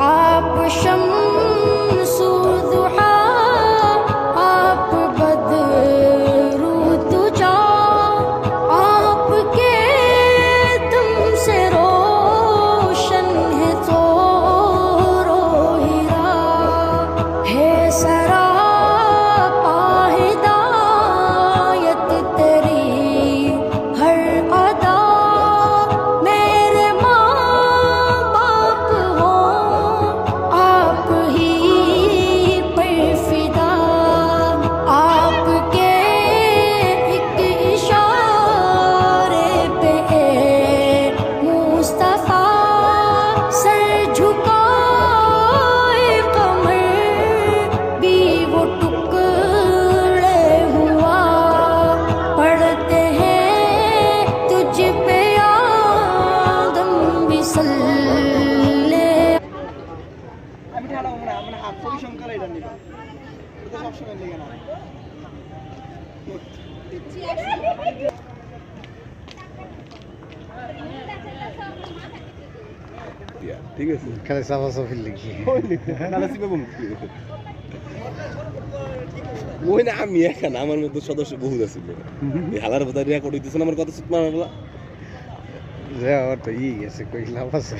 आप शम्सु दुहा, आप बदरु दुजा, आपके दम से रोशन है तो रोहिरा है सरापा हिदायत तेरी हर अदा। मेरे माँ बाप हो आप ही पर फिदा, आपके एक इशारे पे मुस्तफा सर झुकाए कमर भी वो टुकड़े हुआ। पढ़ते हैं तुझ पे आदम भी सल्ले। আমি ঠাড়া মানে মানে হাফ পরিসংখ্যান এটা নিবা এটা সব সময় লেগে না ঠিক আছে খালি সাফাসাফির লিখি তাহলে সিপে বম ওই না আমি এখানে আমার মধ্যে সদস্য বহুত আছে এই হালার কথা রেকর্ড হইতেছে না আমার কথা সুতমা যে ওর তো ই গেছে কই লাভ আছে